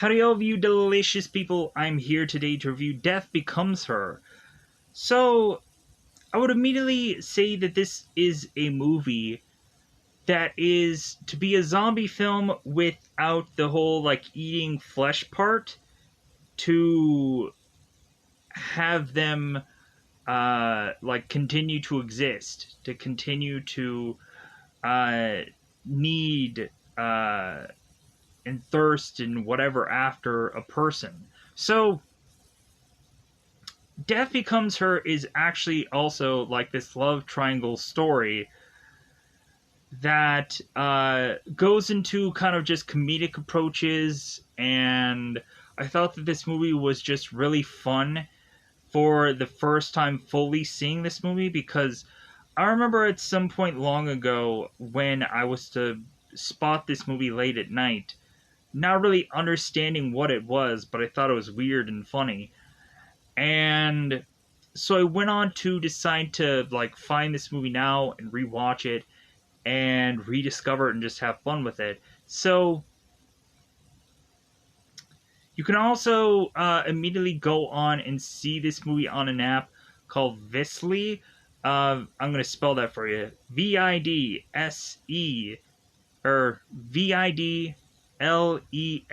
Howdy all of you delicious people, I'm here today to review Death Becomes Her. So, I would immediately say that this is a movie that is to be a zombie film without the whole, eating flesh part, to have them, continue to exist, to continue to, uh, need, and thirst and whatever after a person. So, Death Becomes Her is actually also like this love triangle story that goes into kind of just comedic approaches, and I thought that this movie was just really fun for the first time fully seeing this movie, because I remember at some point long ago when I was to spot this movie late at night, not really understanding what it was, but I thought it was weird and funny. And so I went on to decide to find this movie now and rewatch it and rediscover it and just have fun with it. So you can also immediately go on and see this movie on an app called Visly. I'm gonna spell that for you: VIDSE or VIDLESY. VIDLESY.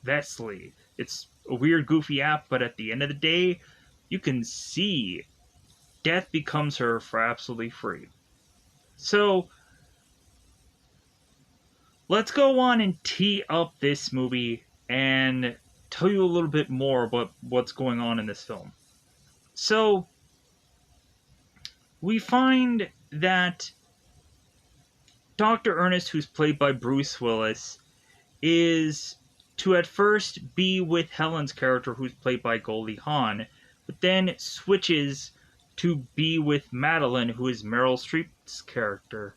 Vesely. It's a weird, goofy app, but at the end of the day, you can see Death Becomes Her for absolutely free. So, let's go on and tee up this movie and tell you a little bit more about what's going on in this film. So, we find that Dr. Ernest, who's played by Bruce Willis, is to at first be with Helen's character, who's played by Goldie Hawn, but then switches to be with Madeline, who is Meryl Streep's character.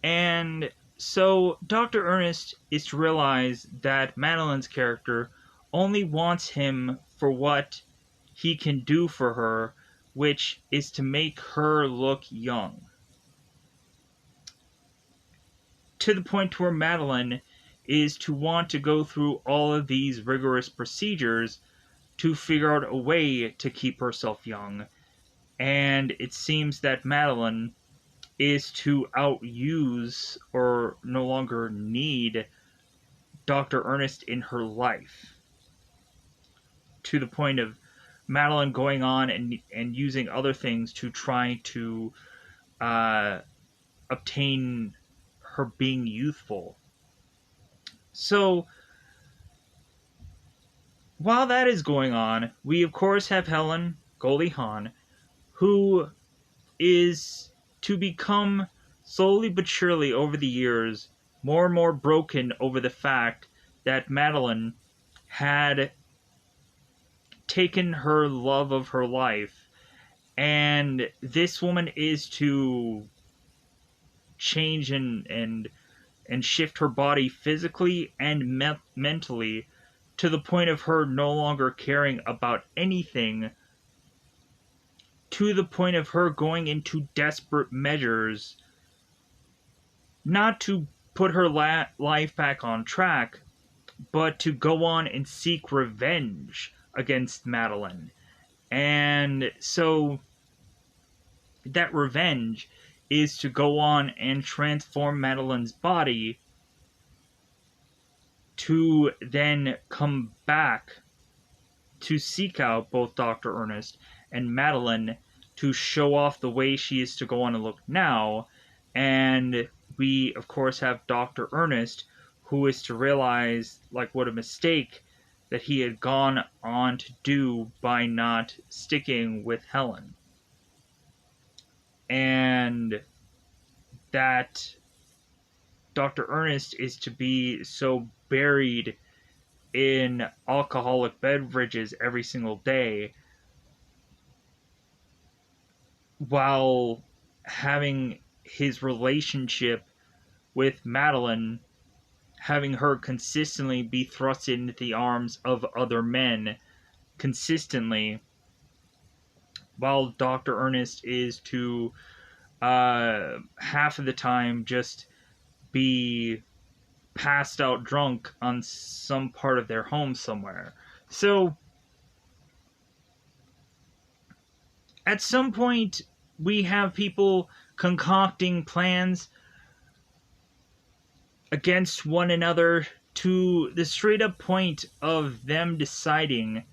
And so Dr. Ernest is to realize that Madeline's character only wants him for what he can do for her, which is to make her look young. To the point where Madeline is to want to go through all of these rigorous procedures to figure out a way to keep herself young. And it seems that Madeline is to outuse or no longer need Dr. Ernest in her life. To the point of Madeline going on and using other things to try to obtain her being youthful. So, while that is going on, we of course have Helen, Goldie Hawn, who is to become, slowly but surely over the years, more and more broken over the fact that Madeline had taken her love of her life, and this woman is to change and shift her body physically and mentally, to the point of her no longer caring about anything, to the point of her going into desperate measures, not to put her life back on track, but to go on and seek revenge against Madeline. And so that revenge is to go on and transform Madeline's body to then come back to seek out both Dr. Ernest and Madeline to show off the way she is to go on and look now. And we, of course, have Dr. Ernest, who is to realize, what a mistake that he had gone on to do by not sticking with Helen. And that Dr. Ernest is to be so buried in alcoholic beverages every single day, while having his relationship with Madeline, having her consistently be thrust into the arms of other men consistently, while Dr. Ernest is to half of the time just be passed out drunk on some part of their home somewhere. So at some point, we have people concocting plans against one another to the straight up point of them deciding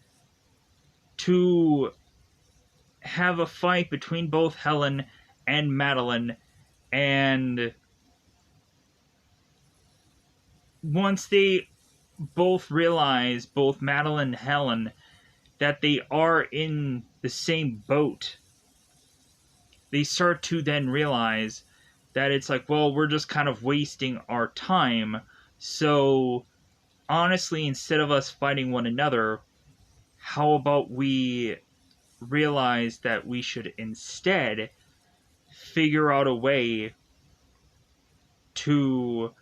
to have a fight between both Helen and Madeline. And once they both realize, both Madeline and Helen, that they are in the same boat, they start to then realize that it's like, well, we're just kind of wasting our time. So, honestly, instead of us fighting one another, how about we realize that we should instead figure out a way to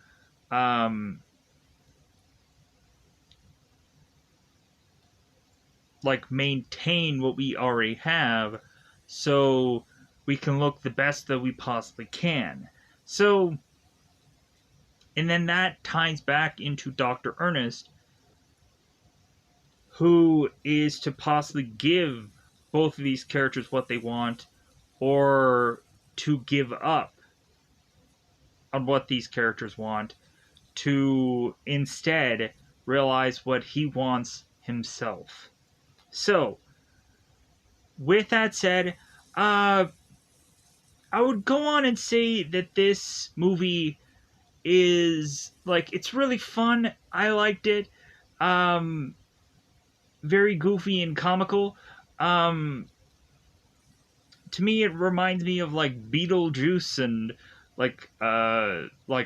like maintain what we already have so we can look the best that we possibly can. So, and then that ties back into Dr. Ernest, who is to possibly give both of these characters what they want or to give up on what these characters want to instead realize what he wants himself. So, with that said, I would go on and say that this movie is like, it's really fun. I liked it. Very goofy and comical. Um, to me, it reminds me of like Beetlejuice and like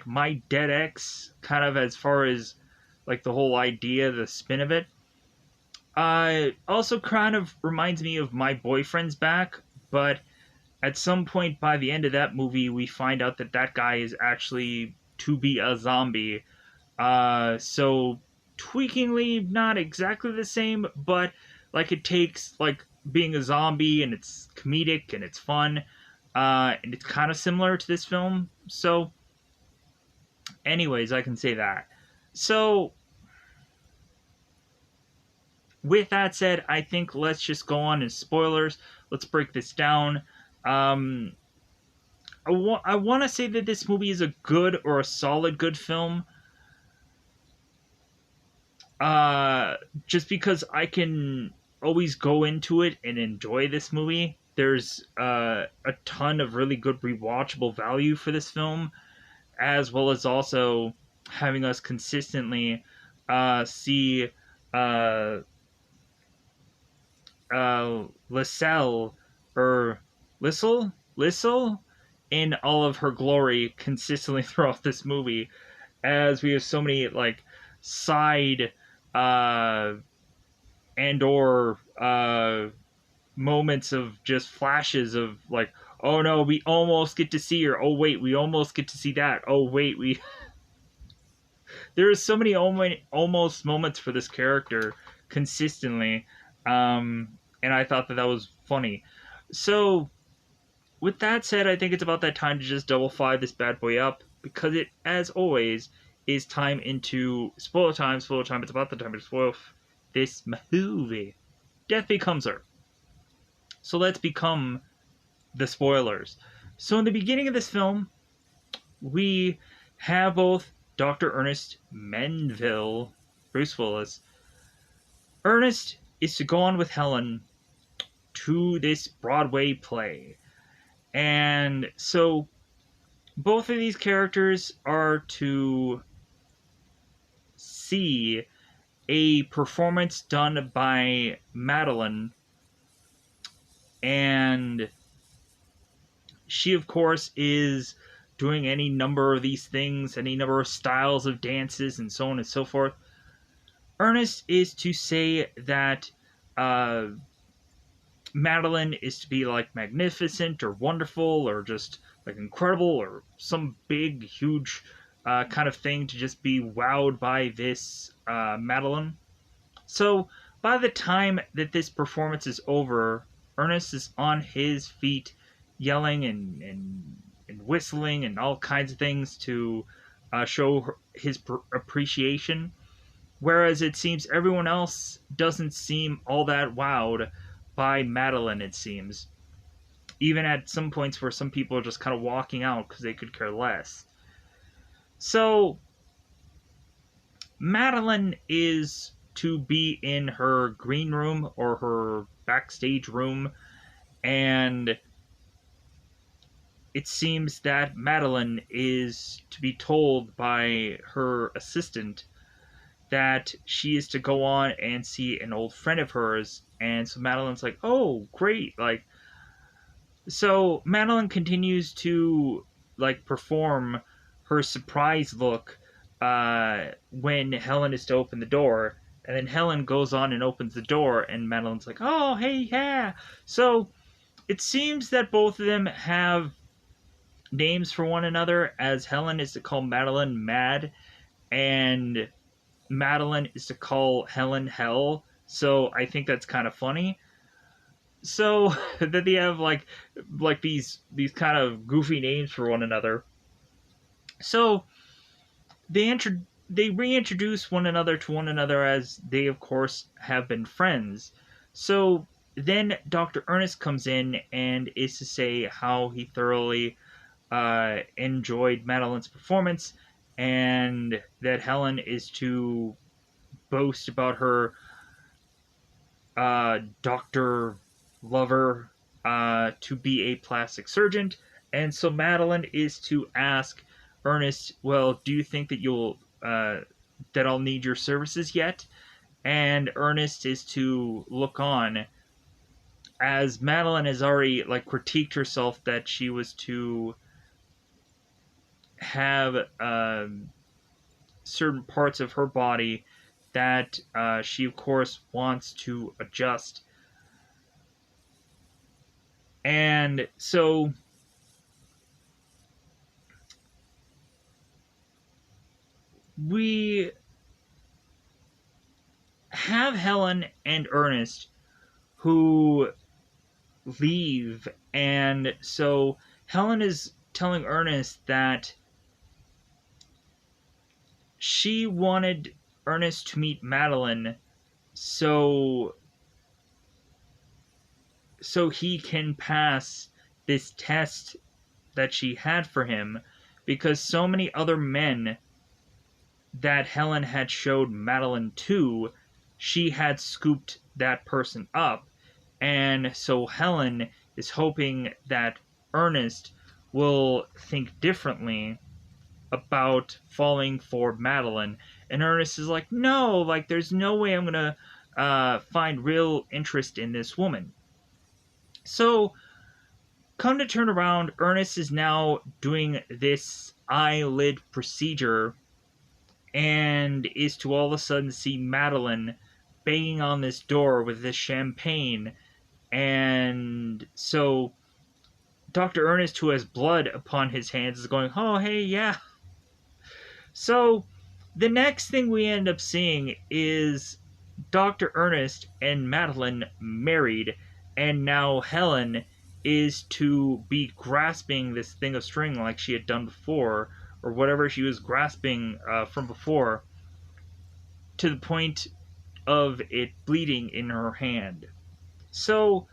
My Dead Ex, kind of as far as like the whole idea, the spin of it. Also kind of reminds me of My Boyfriend's Back, but at some point by the end of that movie, we find out that that guy is actually to be a zombie. So tweakingly, not exactly the same, but like it takes like being a zombie and it's comedic and it's fun, and it's kind of similar to this film. So, anyways, I can say that. So, with that said, I think let's just go on in spoilers. Let's break this down. Um, I want to say that this movie is a good or a solid good film. Uh, just because I can always go into it and enjoy this movie. There's a ton of really good rewatchable value for this film, as well as also having us consistently see uh, Lisselle or Lissel in all of her glory consistently throughout this movie, as we have so many like side uh, and or moments of just flashes of like, oh no, we almost get to see her. Oh wait, we almost get to see that. Oh wait, we. There are so many almost moments for this character consistently, and I thought that that was funny. So, with that said, I think it's about that time to just double five this bad boy up because it, as always, is time into spoiler time. Spoiler time. It's about the time to spoil this movie. Death Becomes Her. So let's become the spoilers. So in the beginning of this film, we have both Dr. Ernest Menville, Bruce Willis. Ernest is to go on with Helen to this Broadway play. And so both of these characters are to see a performance done by Madeline, and she, of course, is doing any number of these things, any number of styles of dances, and so on and so forth. Ernest is to say that Madeline is to be like magnificent or wonderful or just like incredible or some big, huge kind of thing to just be wowed by this Madeline. So by the time that this performance is over, Ernest is on his feet yelling and whistling and all kinds of things to show his appreciation. Whereas it seems everyone else doesn't seem all that wowed by Madeline, it seems. Even at some points where some people are just kind of walking out because they could care less. So, Madeline is to be in her green room or her backstage room, and it seems that Madeline is to be told by her assistant that she is to go on and see an old friend of hers. And so Madeline's like, oh, great. Like, so Madeline continues to like perform her surprise look when Helen is to open the door. And then Helen goes on and opens the door, and Madeline's like, oh, hey, yeah. So it seems that both of them have names for one another, as Helen is to call Madeline Mad, and Madeline is to call Helen Hell. So I think that's kind of funny. So that they have like these kind of goofy names for one another. So they reintroduce one another to one another as they of course have been friends. So then Dr. Ernest comes in and is to say how he thoroughly enjoyed Madeline's performance, and that Helen is to boast about her doctor lover to be a plastic surgeon. And so Madeline is to ask Ernest, well, do you think that that I'll need your services yet? And Ernest is to look on, as Madeline has already like critiqued herself that she was to have certain parts of her body that she of course wants to adjust. And so we have Helen and Ernest who leave, and so Helen is telling Ernest that she wanted Ernest to meet Madeline so he can pass this test that she had for him, because so many other men that Helen had showed Madeline to, she had scooped that person up. And so Helen is hoping that Ernest will think differently about falling for Madeline. And Ernest is like, no, like, there's no way I'm going to find real interest in this woman. So, come to turn around, Ernest is now doing this eyelid procedure and is to all of a sudden see Madeline banging on this door with this champagne. And so Dr. Ernest, who has blood upon his hands, is going, oh, hey, yeah. So the next thing we end up seeing is Dr. Ernest and Madeline married, and now Helen is to be grasping this thing of string like she had done before, or whatever she was grasping from before, to the point of it bleeding in her hand. So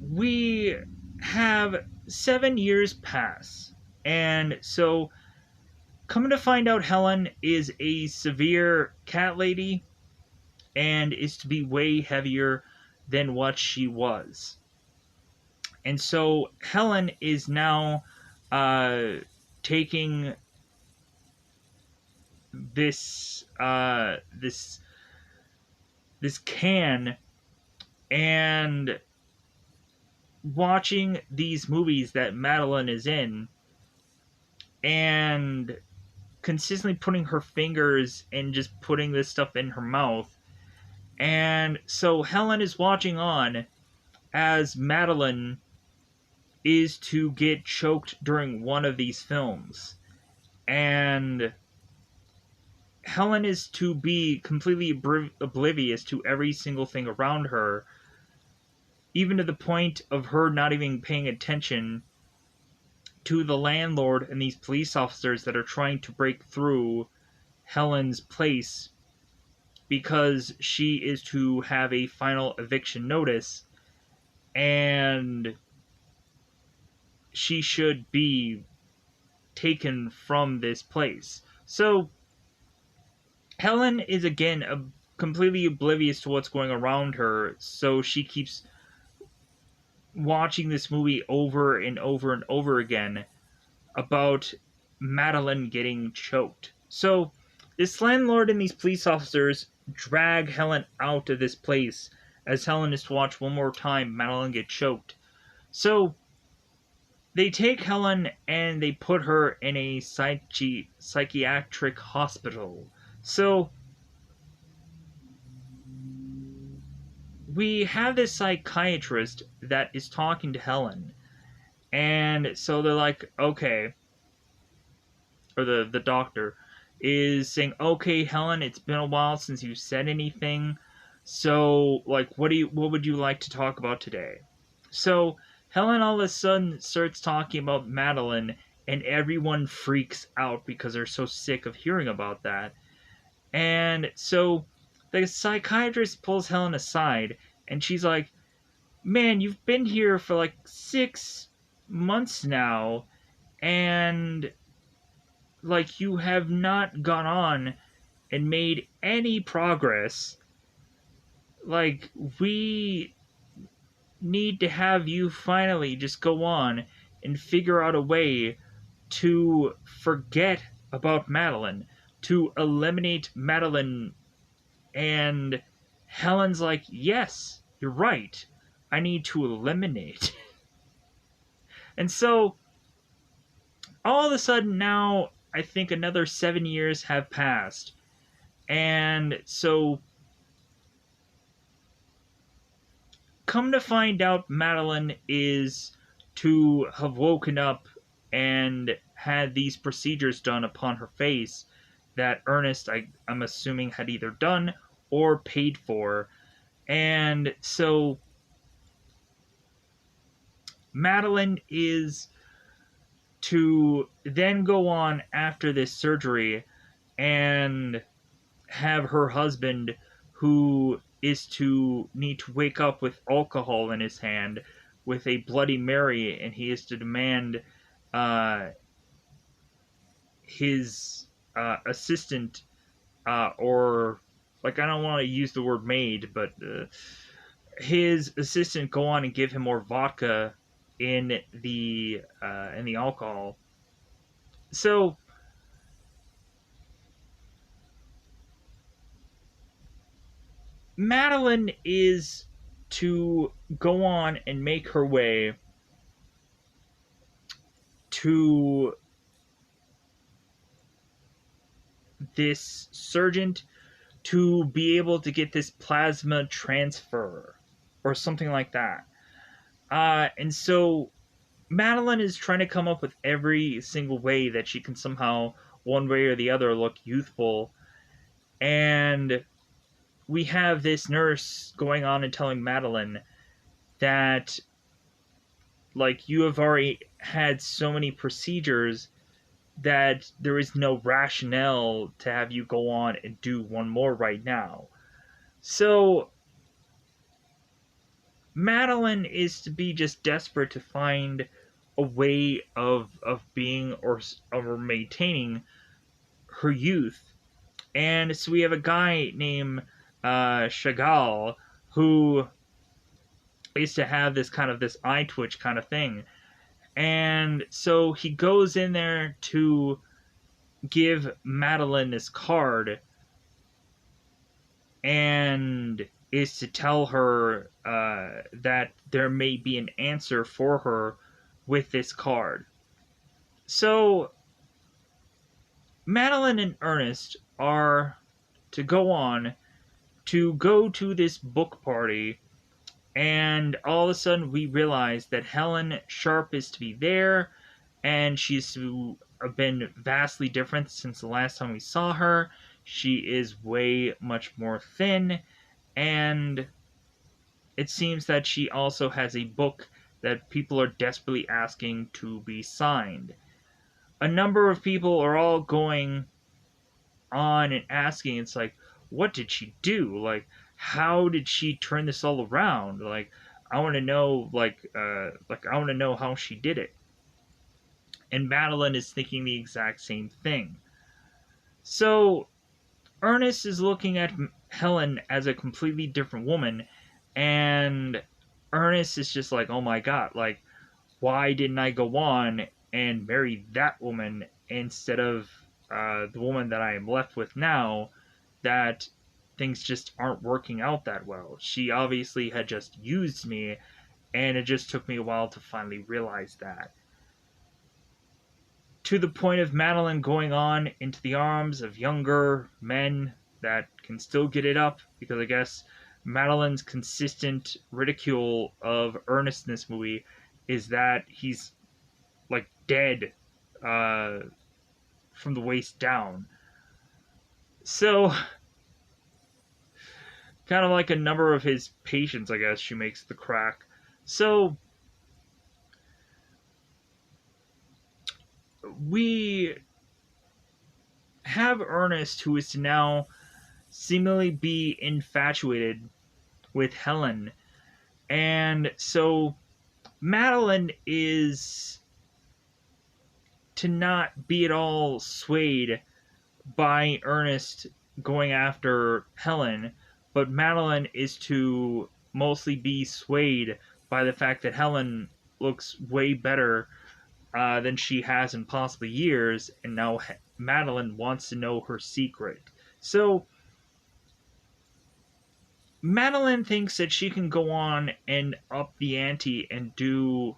we have 7 years pass, and so coming to find out, Helen is a severe cat lady and is to be way heavier than what she was. And so Helen is now taking this this can and watching these movies that Madeline is in, and consistently putting her fingers and just putting this stuff in her mouth. And so Helen is watching on as Madeline is to get choked during one of these films. And Helen is to be completely oblivious to every single thing around her. even to the point of her not even paying attention to the landlord and these police officers that are trying to break through Helen's place because she is to have a final eviction notice and she should be taken from this place. So Helen is again completely oblivious to what's going around her, so she keeps watching this movie over and over and over again about Madeline getting choked. So this landlord and these police officers drag Helen out of this place as Helen is to watch one more time Madeline get choked. So they take Helen and they put her in a psychiatric hospital. So we have this psychiatrist that is talking to Helen. And so they're like, okay, or the doctor is saying, okay, Helen, it's been a while since you said anything. So, like, what would you like to talk about today? So Helen all of a sudden starts talking about Madeline, and everyone freaks out because they're so sick of hearing about that. And so the psychiatrist pulls Helen aside, and she's like, man, you've been here for like 6 months now, and like you have not gone on and made any progress. Like, we need to have you finally just go on and figure out a way to forget about Madeline, to eliminate Madeline. And Helen's like, yes, you're right. I need to eliminate. And so, all of a sudden now, I think another 7 years have passed. And so, come to find out, Madeline is to have woken up and had these procedures done upon her face that Ernest, I'm assuming, had either done or paid for. And so Madeline is to then go on after this surgery and have her husband, who is to need to wake up with alcohol in his hand with a Bloody Mary, and he is to demand uh, his assistant, or, like, I don't want to use the word maid, but his assistant go on and give him more vodka in the alcohol. So Madeline is to go on and make her way to this surgeon to be able to get this plasma transfer or something like that. And so Madeline is trying to come up with every single way that she can somehow, one way or the other, look youthful. And we have this nurse going on and telling Madeline that, like, you have already had so many procedures that there is no rationale to have you go on and do one more right now. So Madeline is to be just desperate to find a way of being or maintaining her youth. And so we have a guy named Chagall who is to have this eye twitch kind of thing. And so he goes in there to give Madeline this card and is to tell her that there may be an answer for her with this card. So Madeline and Ernest are to go to this book party, and all of a sudden we realize that Helen Sharp is to be there, and she's been vastly different since the last time we saw her. She is way much more thin, and it seems that she also has a book that people are desperately asking to be signed. A number of people are all going on and asking, it's like, what did she do? Like, how did she turn this all around? Like, I want to know, I want to know how she did it. And Madeline is thinking the exact same thing. So Ernest is looking at Helen as a completely different woman, and Ernest is just like, oh my god, like, why didn't I go on and marry that woman instead of the woman that I am left with now? That things just aren't working out that well. She obviously had just used me, and it just took me a while to finally realize that. To the point of Madeline going on into the arms of younger men that can still get it up, because I guess Madeline's consistent ridicule of Ernest in this movie is that he's like dead from the waist down. So, kind of like a number of his patients, I guess, she makes the crack. So, we have Ernest, who is to now seemingly be infatuated with Helen. And so Madeline is to not be at all swayed by Ernest going after Helen, but Madeline is to mostly be swayed by the fact that Helen looks way better than she has in possibly years, and now Madeline wants to know her secret. So Madeline thinks that she can go on and up the ante and do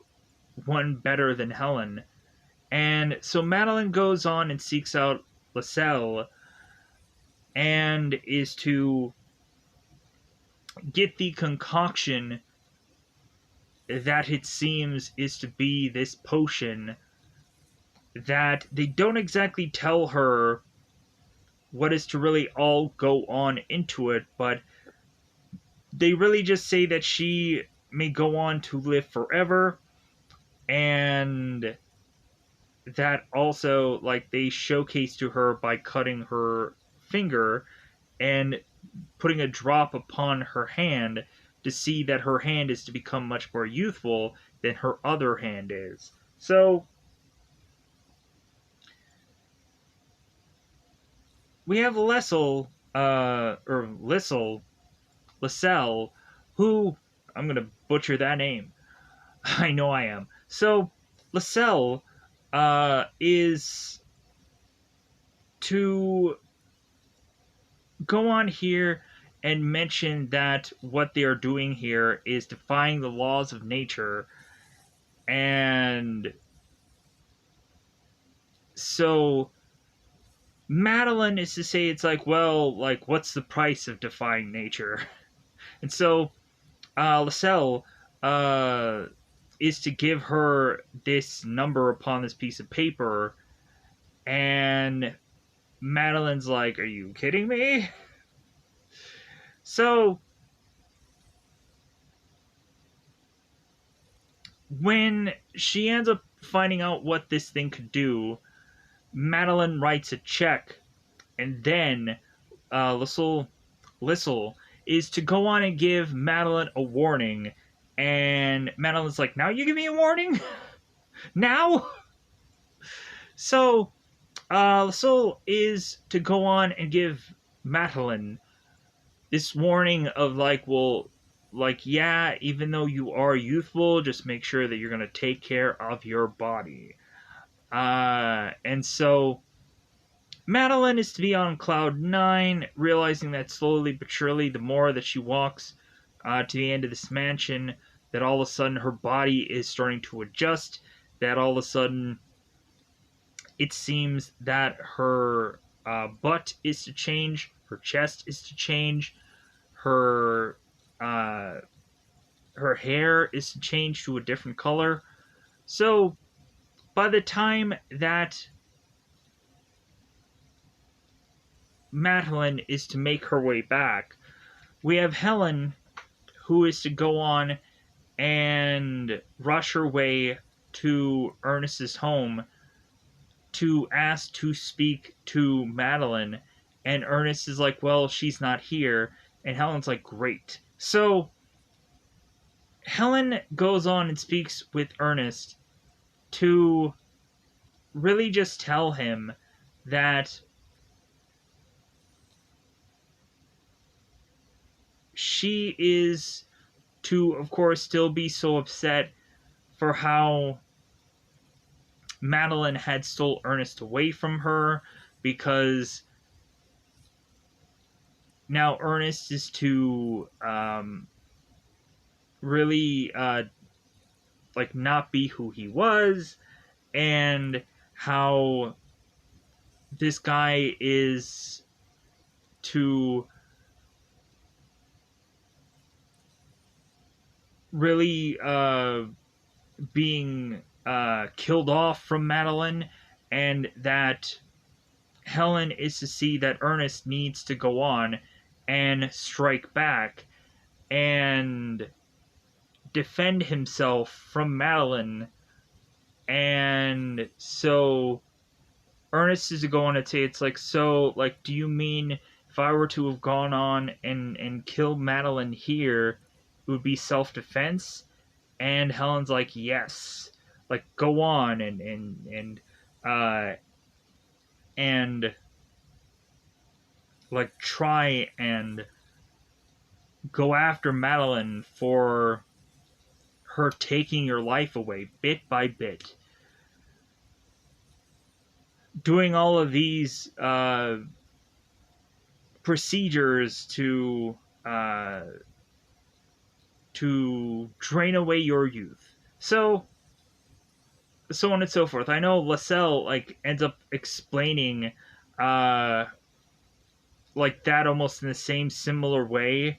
one better than Helen. And so Madeline goes on and seeks out Lascelles and is to get the concoction that it seems is to be this potion that they don't exactly tell her what is to really all go on into it, but they really just say that she may go on to live forever, and that also, like, they showcase to her by cutting her finger and putting a drop upon her hand to see that her hand is to become much more youthful than her other hand is. So we have Lascelles, who, I'm gonna butcher that name. I know I am. So Lascelles is to go on here and mention that what they are doing here is defying the laws of nature, and so Madeline is to say, it's like, well, like, what's the price of defying nature? And so Lascelles is to give her this number upon this piece of paper, and Madeline's like, are you kidding me? So when she ends up finding out what this thing could do, Madeline writes a check, and then Lascelles is to go on and give Madeline a warning, and Madeline's like, now you give me a warning? Now? So Lascelles is to go on and give Madeline this warning of, like, well, like, yeah, even though you are youthful, just make sure that you're going to take care of your body. And so Madeline is to be on cloud 9, realizing that slowly but surely, the more that she walks to the end of this mansion, that all of a sudden her body is starting to adjust, that all of a sudden it seems that her butt is to change, her chest is to change, her her hair is to change to a different color. So by the time that Madeline is to make her way back, we have Helen, who is to go on and rush her way to Ernest's home to ask to speak to Madeline. And Ernest is like, well, she's not here. And Helen's like, great. So Helen goes on and speaks with Ernest to really just tell him that she is to, of course, still be so upset for how Madeline had stole Ernest away from her, because now Ernest is to really like not be who he was, and how this guy is to really being killed off from Madeline, and that Helen is to see that Ernest needs to go on and strike back and defend himself from Madeline. And so Ernest is to go on and say, it's like, so, like, do you mean if I were to have gone on and killed Madeline here, it would be self-defense? And Helen's like, yes. Like, go on and like try and go after Madeline for her taking your life away bit by bit. Doing all of these procedures to drain away your youth. So on and so forth. I know Lascelles like ends up explaining like that almost in the same similar way.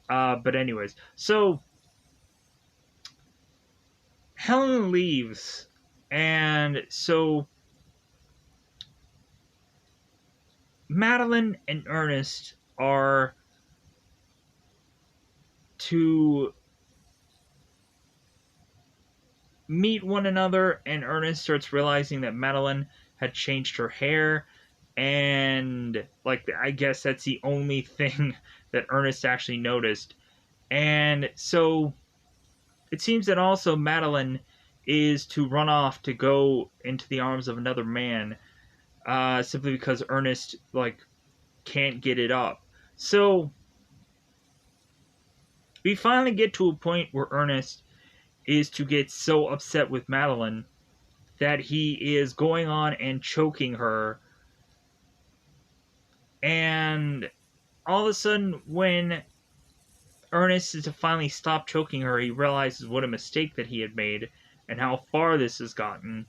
But anyways, so Helen leaves, and so Madeline and Ernest are to meet one another, and Ernest starts realizing that Madeline had changed her hair, and like I guess that's the only thing that Ernest actually noticed. And so it seems that also Madeline is to run off to go into the arms of another man, simply because Ernest like can't get it up. So we finally get to a point where Ernest is to get so upset with Madeline that he is going on and choking her. And all of a sudden, when Ernest is to finally stop choking her, he realizes what a mistake that he had made and how far this has gotten.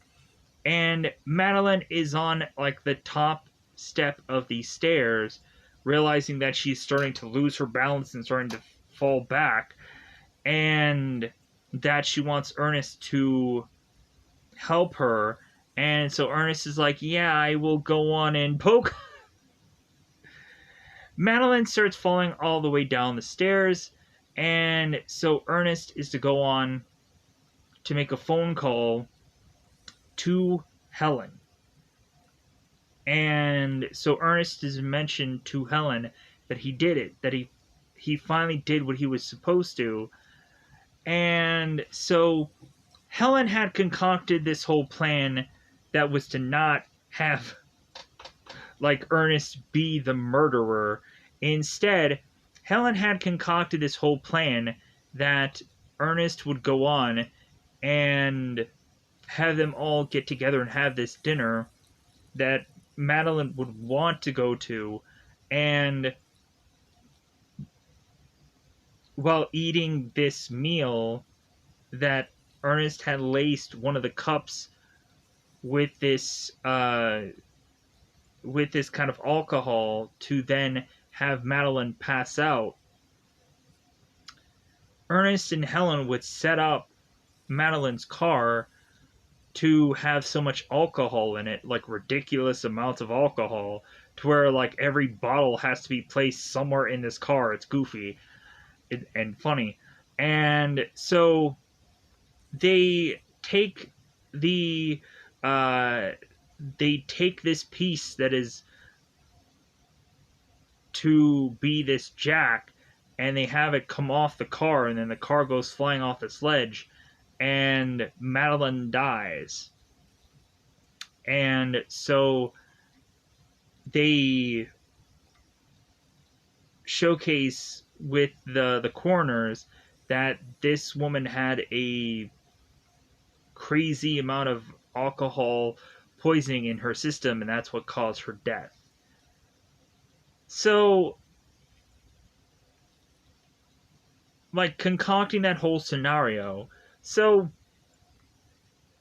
And Madeline is on like the top step of these stairs, realizing that she's starting to lose her balance and starting to fall back, and that she wants Ernest to help her. And so Ernest is like, yeah, I will go on and poke. Madeline starts falling all the way down the stairs, and so Ernest is to go on to make a phone call to Helen. And so Ernest is mentioned to Helen that he did it, that he finally did what he was supposed to. And so Helen had concocted this whole plan that was to not have like Ernest be the murderer. Instead, Helen had concocted this whole plan that Ernest would go on and have them all get together and have this dinner that Madeline would want to go to, and while eating this meal, that Ernest had laced one of the cups with this kind of alcohol to then have Madeline pass out. Ernest and Helen would set up Madeline's car to have so much alcohol in it, like ridiculous amounts of alcohol, to where like every bottle has to be placed somewhere in this car. It's goofy and funny. And so they take the uh, they take this piece that is to be this jack, and they have it come off the car, and then the car goes flying off the sledge, and Madeline dies. And so they showcase with the coroners that this woman had a crazy amount of alcohol poisoning in her system, and that's what caused her death. So, like, concocting that whole scenario. So,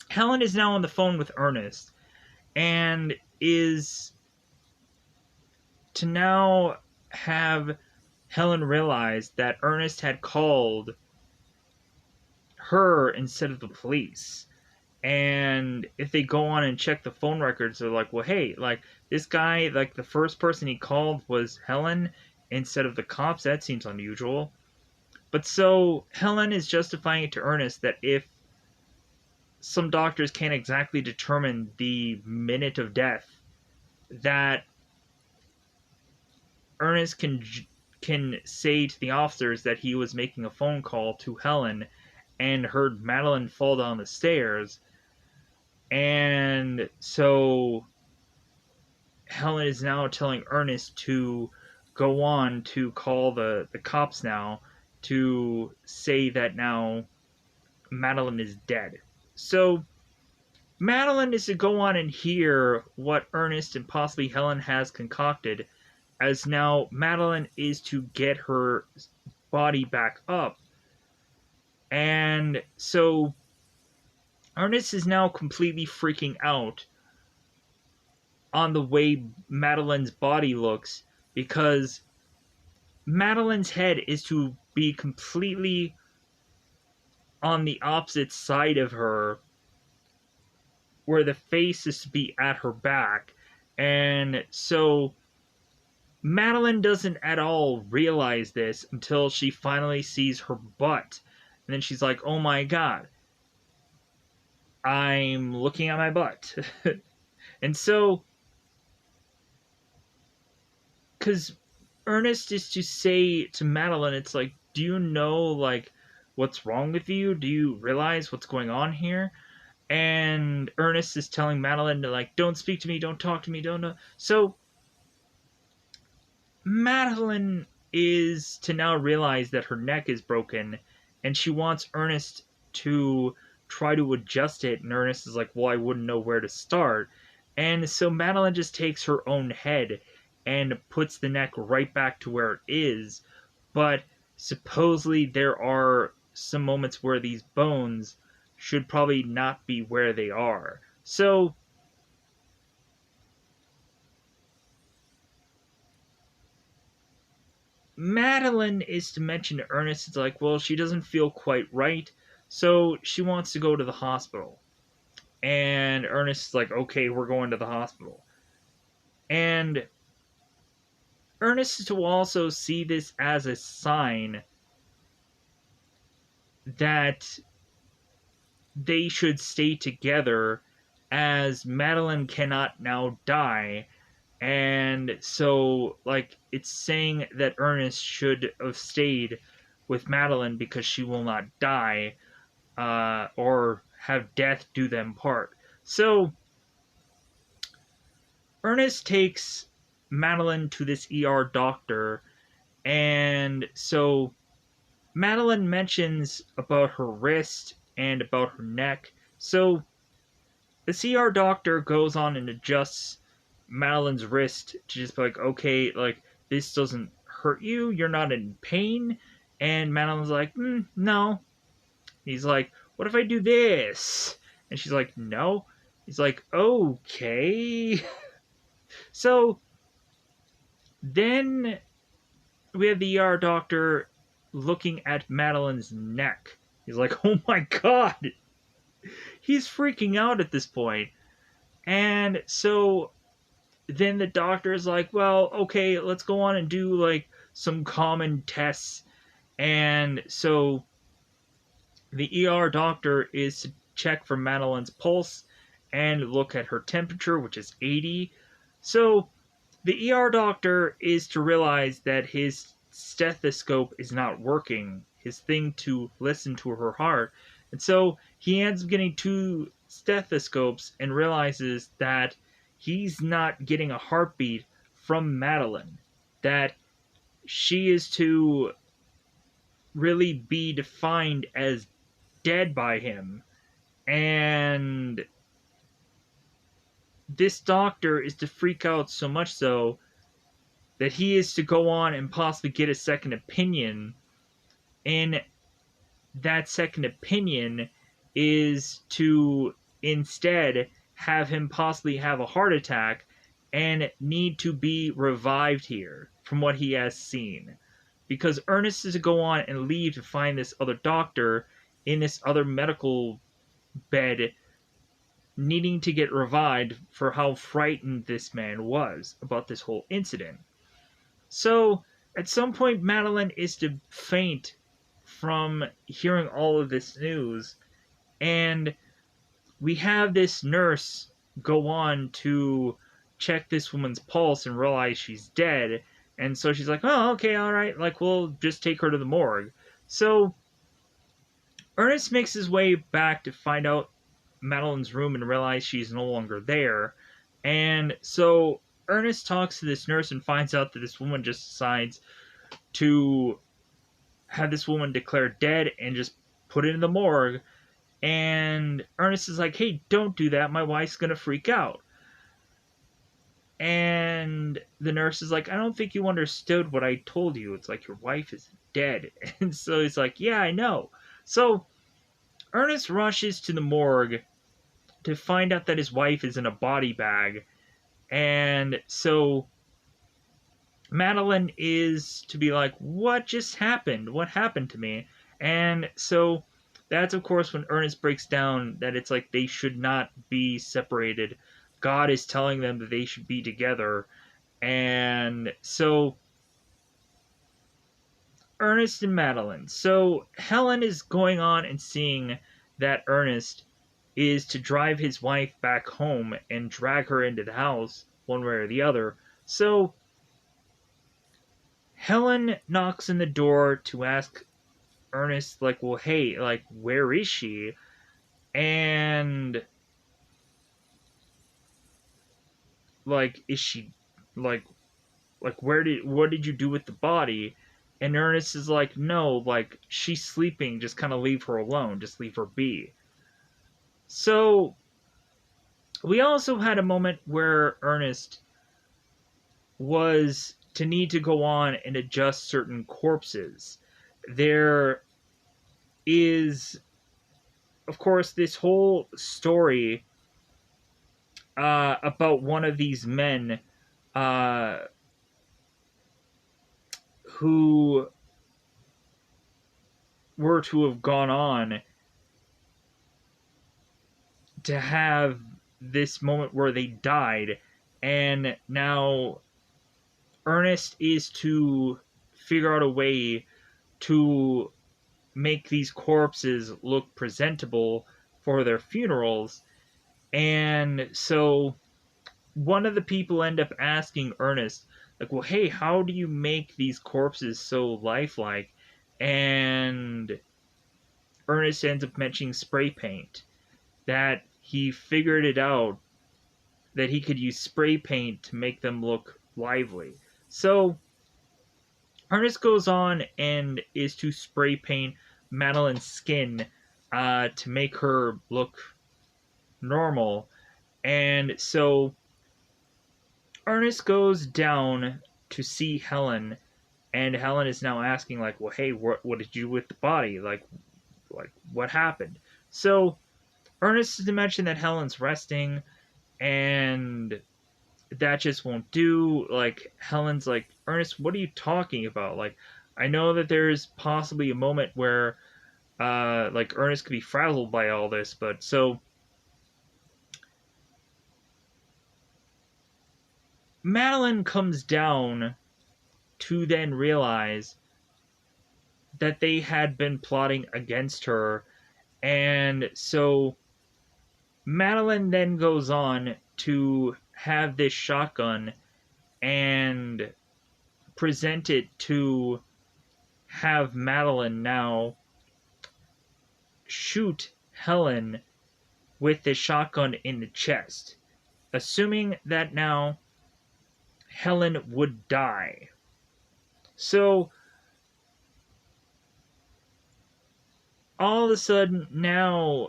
Helen is now on the phone with Ernest and is to now have Helen realize that Ernest had called her instead of the police. And if they go on and check the phone records, they're like, well, hey, like, this guy, like, the first person he called was Helen instead of the cops. That seems unusual. But so Helen is justifying it to Ernest that if some doctors can't exactly determine the minute of death, that Ernest can say to the officers that he was making a phone call to Helen and heard Madeline fall down the stairs. And so Helen is now telling Ernest to go on to call the cops now to say that now Madeline is dead. So Madeline is to go on and hear what Ernest and possibly Helen has concocted, as now Madeline is to get her body back up. And so Ernest is now completely freaking out on the way Madeline's body looks, because Madeline's head is to be completely on the opposite side of her, where the face is to be at her back. And so Madeline doesn't at all realize this until she finally sees her butt. And then she's like, oh my god, I'm looking at my butt. And so, because Ernest is to say to Madeline, it's like, do you know, like, what's wrong with you? Do you realize what's going on here? And Ernest is telling Madeline to, like, don't speak to me, don't talk to me, don't know. So, Madeline is to now realize that her neck is broken, and she wants Ernest to try to adjust it, and Ernest is like, well, I wouldn't know where to start. And so Madeline just takes her own head and puts the neck right back to where it is. But supposedly there are some moments where these bones should probably not be where they are. So Madeline is to mention to Ernest, it's like, well, she doesn't feel quite right, so she wants to go to the hospital. And Ernest is like, okay, we're going to the hospital. And Ernest is to also see this as a sign that they should stay together, as Madeline cannot now die. And so, like, it's saying that Ernest should have stayed with Madeline because she will not die, or have death do them part. So, Ernest takes Madeline to this ER doctor, and so Madeline mentions about her wrist and about her neck. So, the CR doctor goes on and adjusts Madeline's wrist to just be like, okay, like, this doesn't hurt you, you're not in pain. And Madeline's like, no. He's like, what if I do this? And she's like, no. He's like, okay. So then we have the ER doctor looking at Madeline's neck. He's like, oh my god. He's freaking out at this point. And so then the doctor is like, well, okay, let's go on and do, like, some common tests. And so The ER doctor is to check for Madeline's pulse and look at her temperature, which is 80. So the ER doctor is to realize that his stethoscope is not working, his thing to listen to her heart. And so he ends up getting two stethoscopes and realizes that he's not getting a heartbeat from Madeline, that she is to really be defined as dead by him. And this doctor is to freak out so much so that he is to go on and possibly get a second opinion. And that second opinion is to instead have him possibly have a heart attack and need to be revived here from what he has seen. Because Ernest is to go on and leave to find this other doctor in this other medical bed needing to get revived for how frightened this man was about this whole incident. So, at some point, Madeline is to faint from hearing all of this news, and we have this nurse go on to check this woman's pulse and realize she's dead. And so she's like, oh, okay, all right, like, we'll just take her to the morgue. So, Ernest makes his way back to find out Madeline's room and realize she's no longer there. And so Ernest talks to this nurse and finds out that this woman just decides to have this woman declared dead and just put it in the morgue. And Ernest is like, hey, don't do that. My wife's going to freak out. And the nurse is like, I don't think you understood what I told you. It's like, your wife is dead. And so he's like, yeah, I know. So Ernest rushes to the morgue to find out that his wife is in a body bag. And so Madeline is to be like, what just happened? What happened to me? And so that's, of course, when Ernest breaks down that it's like they should not be separated. God is telling them that they should be together. And so Ernest and Madeline. So Helen is going on and seeing that Ernest is to drive his wife back home and drag her into the house one way or the other. So Helen knocks on the door to ask Ernest, like, well, hey, like, where is she? And, like, is she, like, what did you do with the body? And Ernest is like, no, like, she's sleeping, just kind of leave her alone, just leave her be. So, we also had a moment where Ernest was to need to go on and adjust certain corpses. There is, of course, this whole story about one of these men who were to have gone on to have this moment where they died, and now Ernest is to figure out a way to make these corpses look presentable for their funerals. And so one of the people end up asking Ernest, like, well, hey, how do you make these corpses so lifelike? And Ernest ends up mentioning spray paint, that he figured it out that he could use spray paint to make them look lively. So Ernest goes on and is to spray paint Madeline's skin to make her look normal. And so Ernest goes down to see Helen, and Helen is now asking, like, well, hey, what did you do with the body? Like what happened? So Ernest is to mention that Helen's resting, and that just won't do. Like, Helen's like, Ernest, what are you talking about? Like, I know that there's possibly a moment where like Ernest could be frazzled by all this, but so Madeline comes down to then realize that they had been plotting against her, And so Madeline then goes on to have this shotgun and present it to have Madeline now shoot Helen with the shotgun in the chest, assuming that now Helen would die. So all of a sudden now,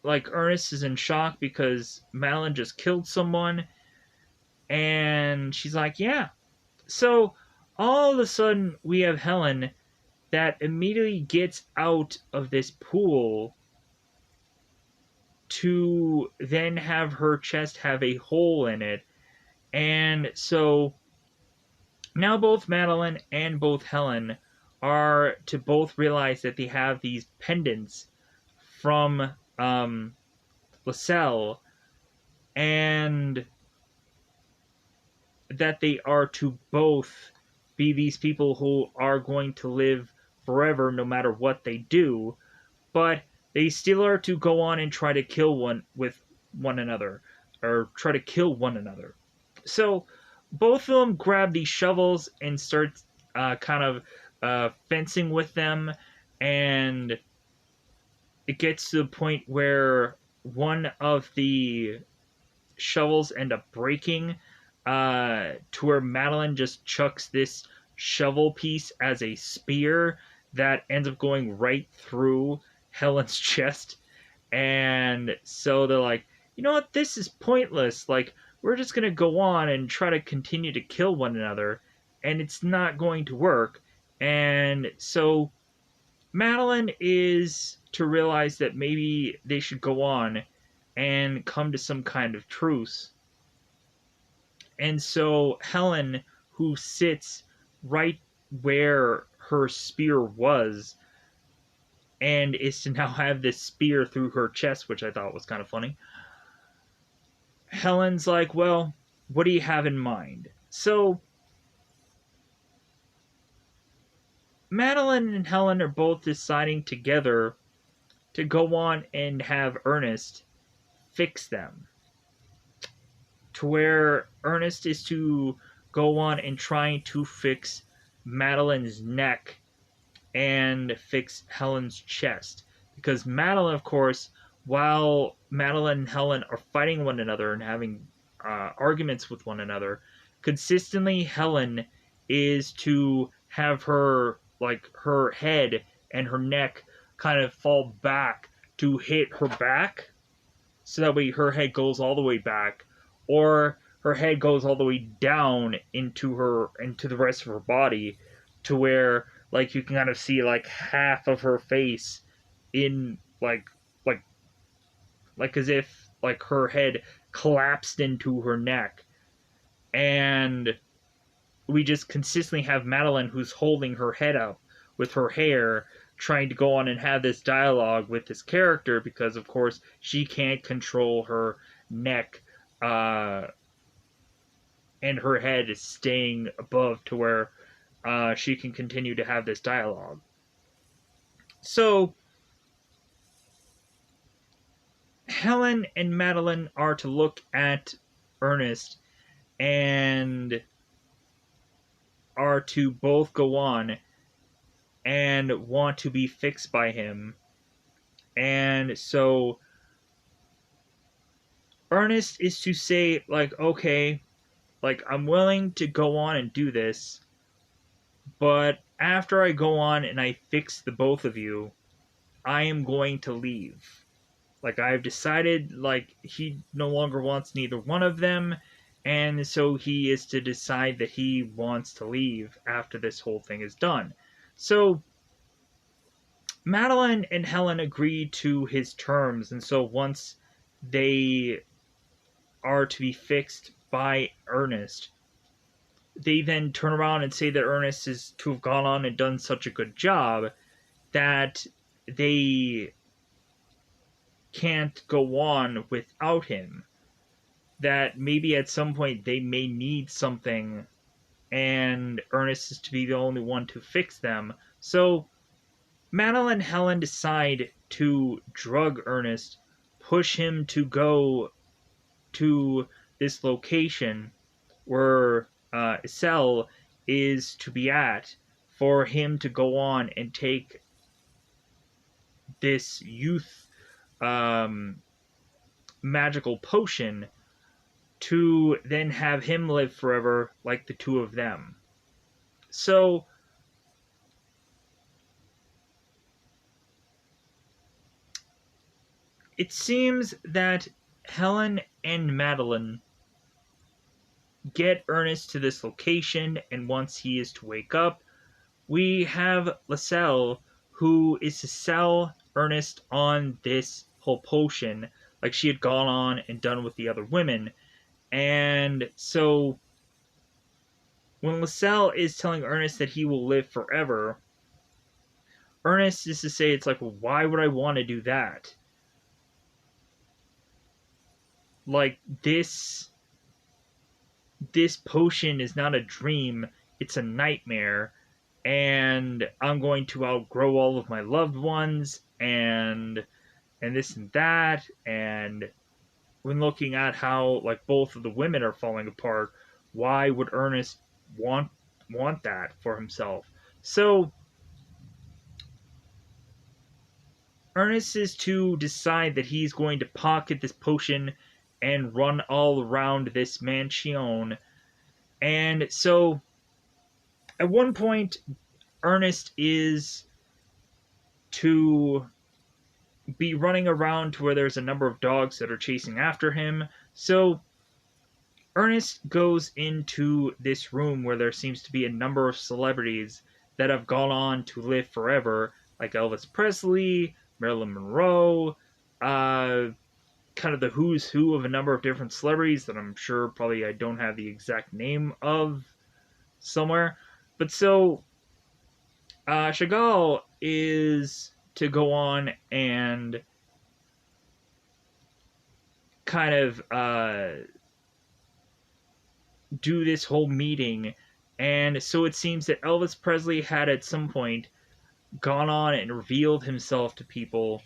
like, Ernest is in shock because Madeline just killed someone, and she's like, yeah. So all of a sudden we have Helen that immediately gets out of this pool to then have her chest have a hole in it. And so now both Madeline and both Helen are to both realize that they have these pendants from Lascelles, and that they are to both be these people who are going to live forever no matter what they do, but they still are to go on and try to kill one another, or try to kill one another. So both of them grab these shovels and start kind of fencing with them, and it gets to the point where one of the shovels end up breaking, to where Madeline just chucks this shovel piece as a spear that ends up going right through Helen's chest. And so they're like, you know what, this is pointless. Like, we're just going to go on and try to continue to kill one another, and it's not going to work. And so Madeline is to realize that maybe they should go on and come to some kind of truce. And so Helen, who sits right where her spear was, and is to now have this spear through her chest, which I thought was kind of funny. Helen's like, well, what do you have in mind? So Madeline and Helen are both deciding together to go on and have Ernest fix them. To where Ernest is to go on and trying to fix Madeline's neck and fix Helen's chest. Because Madeline, of course, while Madeline and Helen are fighting one another and having arguments with one another, consistently Helen is to have her, like, her head and her neck kind of fall back to hit her back, so that way her head goes all the way back, or her head goes all the way down into the rest of her body, to where, like, you can kind of see like half of her face in like as if like her head collapsed into her neck. And we just consistently have Madeline, who's holding her head up with her hair, trying to go on and have this dialogue with this character, because of course she can't control her neck, and her head is staying above to where she can continue to have this dialogue. So Helen and Madeline are to look at Ernest and are to both go on and want to be fixed by him. And so Ernest is to say, like, okay, like, I'm willing to go on and do this, but after I go on and I fix the both of you, I am going to leave. Like, I've decided, like, he no longer wants neither one of them, and so he is to decide that he wants to leave after this whole thing is done. So Madeline and Helen agree to his terms, and so once they are to be fixed by Ernest, they then turn around and say that Ernest is to have gone on and done such a good job that they can't go on without him. That maybe at some point they may need something, and Ernest is to be the only one to fix them. So Madeline and Helen decide to drug Ernest, push him to go to this location where Estelle is to be at, for him to go on and take this youth um, magical potion to then have him live forever like the two of them. So it seems that Helen and Madeline get Ernest to this location, and once he is to wake up, we have Lascelles, who is to sell Ernest on this whole potion, like she had gone on and done with the other women. And so when Lascelles is telling Ernest that he will live forever, Ernest is to say, it's like, well, why would I want to do that? Like, this potion is not a dream, it's a nightmare, and I'm going to outgrow all of my loved ones, and this and that. And when looking at how, like, both of the women are falling apart, why would Ernest want that for himself? So Ernest is to decide that he's going to pocket this potion and run all around this mansion. And so at one point, Ernest is to be running around to where there's a number of dogs that are chasing after him. So Ernest goes into this room where there seems to be a number of celebrities that have gone on to live forever, like Elvis Presley, Marilyn Monroe, kind of the who's who of a number of different celebrities that I'm sure probably I don't have the exact name of somewhere. But so Chagall is to go on and kind of do this whole meeting. And so it seems that Elvis Presley had at some point gone on and revealed himself to people.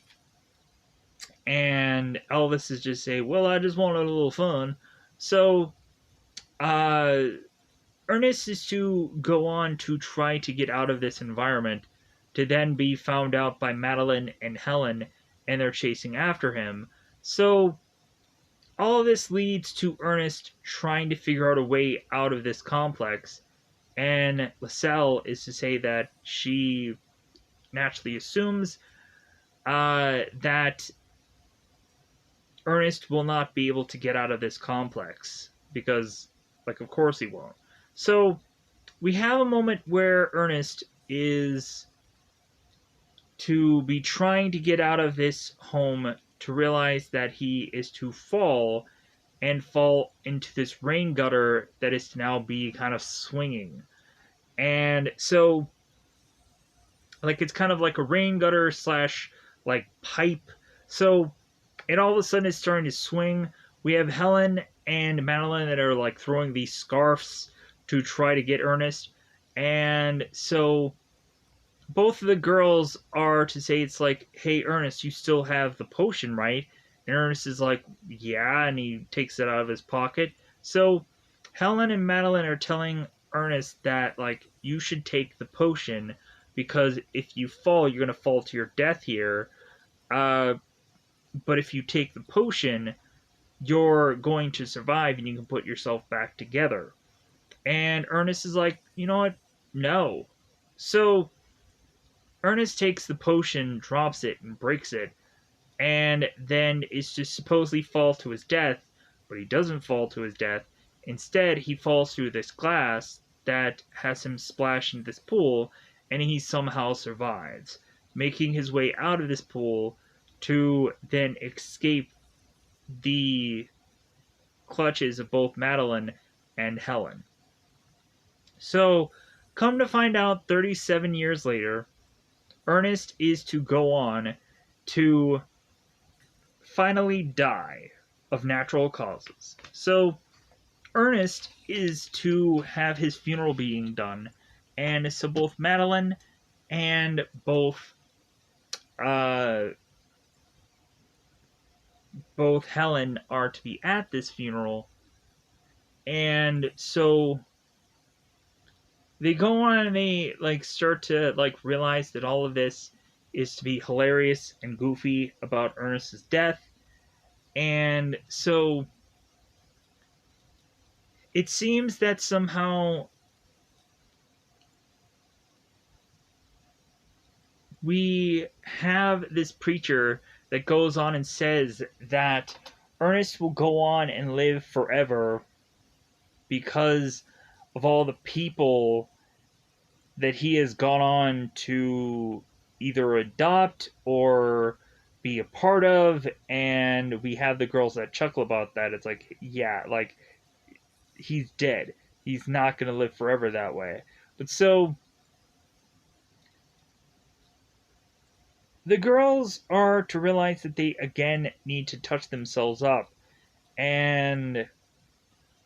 And Elvis is just saying, well, I just wanted a little fun. So Ernest is to go on to try to get out of this environment, to then be found out by Madeline and Helen, and they're chasing after him. So all of this leads to Ernest trying to figure out a way out of this complex, and Lascelles is to say that she naturally assumes that Ernest will not be able to get out of this complex, because, like, of course he won't. So we have a moment where Ernest is to be trying to get out of this home, to realize that he is to fall and fall into this rain gutter that is to now be kind of swinging. And so, like, it's kind of like a rain gutter slash, like, pipe. So it all of a sudden is starting to swing. We have Helen and Madeline that are, like, throwing these scarfs to try to get Ernest. And so both of the girls are to say, it's like, hey, Ernest, you still have the potion, right? And Ernest is like, yeah, and he takes it out of his pocket. So Helen and Madeline are telling Ernest that, like, you should take the potion, because if you fall, you're going to fall to your death here. But if you take the potion, you're going to survive and you can put yourself back together. And Ernest is like, you know what? No. So Ernest takes the potion, drops it, and breaks it, and then is to supposedly fall to his death, but he doesn't fall to his death. Instead, he falls through this glass that has him splash into this pool, and he somehow survives, making his way out of this pool to then escape the clutches of both Madeline and Helen. So, come to find out, 37 years later, Ernest is to go on to finally die of natural causes. So, Ernest is to have his funeral being done, and so both Madeline and both uh, both Helen are to be at this funeral, and so they go on and they like start to like realize that all of this is to be hilarious and goofy about Ernest's death, and so it seems that somehow we have this preacher that goes on and says that Ernest will go on and live forever because of all the people that he has gone on to either adopt or be a part of. And we have the girls that chuckle about that. It's like, yeah, like he's dead. He's not going to live forever that way. But so the girls are to realize that they again need to touch themselves up. And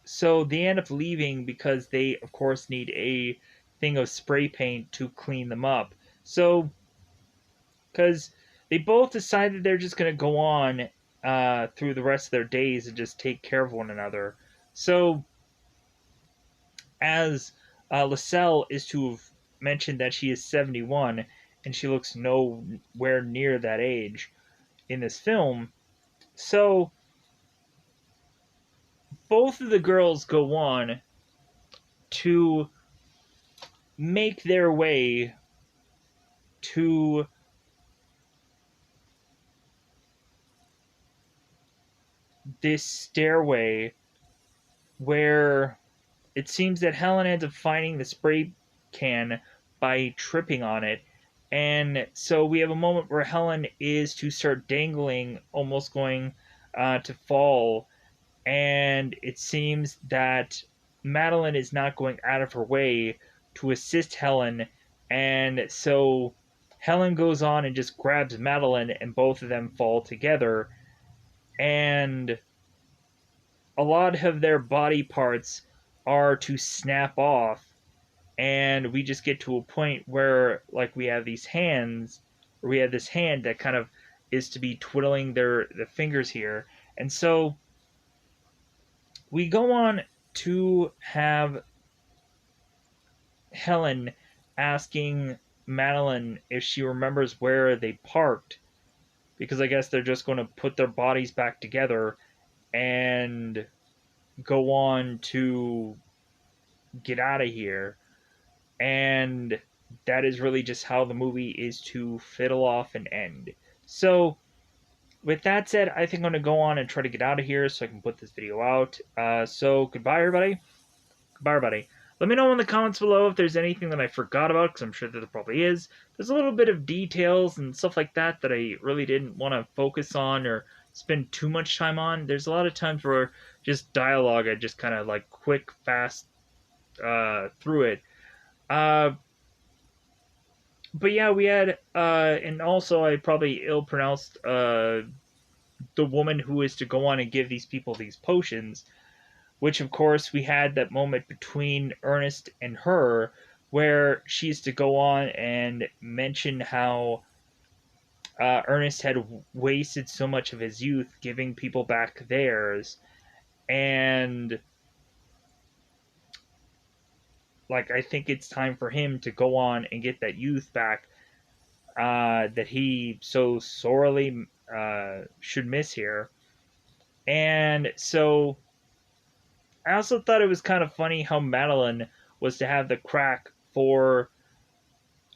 so they end up leaving because they, of course, need a thing of spray paint to clean them up. So, because they both decided they're just going to go on through the rest of their days and just take care of one another. So, as Lascelles is to have mentioned that she is 71 and she looks nowhere near that age in this film. So, both of the girls go on to make their way to this stairway where it seems that Helen ends up finding the spray can by tripping on it. And so we have a moment where Helen is to start dangling, almost going to fall. And it seems that Madeline is not going out of her way to assist Helen. And so Helen goes on and just grabs Madeline, and both of them fall together. And a lot of their body parts are to snap off, and we just get to a point where like we have these hands, or we have this hand that kind of is to be twiddling the fingers here. And so we go on to have Helen asking Madeline if she remembers where they parked, because I guess they're just going to put their bodies back together and go on to get out of here. And that is really just how the movie is to fiddle off and end. So, with that said, I think I'm going to go on and try to get out of here so I can put this video out. So, goodbye, everybody. Goodbye, everybody. Let me know in the comments below if there's anything that I forgot about, because I'm sure that there probably is. There's a little bit of details and stuff like that that I really didn't want to focus on or spend too much time on. There's a lot of times where just dialogue, I just kind of like quick, fast through it. Uh, but yeah, we had, and also I probably ill pronounced the woman who is to go on and give these people these potions, which of course we had that moment between Ernest and her where she's to go on and mention how Ernest had wasted so much of his youth giving people back theirs, and like I think it's time for him to go on and get that youth back that he so sorely should miss here. And so I also thought it was kind of funny how Madeline was to have the crack for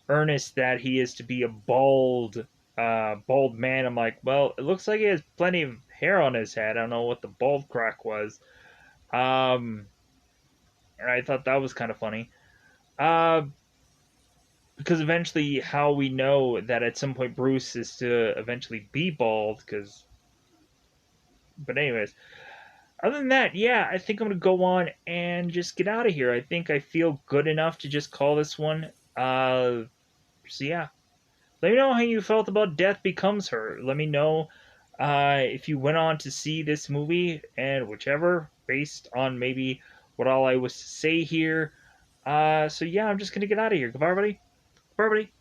Ernest that he is to be a bald man. I'm like, well, it looks like he has plenty of hair on his head. I don't know what the bald crack was. And I thought that was kind of funny. Uh, because eventually, how we know that at some point Bruce is to eventually be bald, because. But anyways, other than that, yeah, I think I'm gonna go on and just get out of here. I think I feel good enough to just call this one. So yeah, let me know how you felt about Death Becomes Her. Let me know if you went on to see this movie, and whichever, based on maybe what all I was to say here. So yeah, I'm just gonna get out of here. Goodbye, everybody. Goodbye, everybody.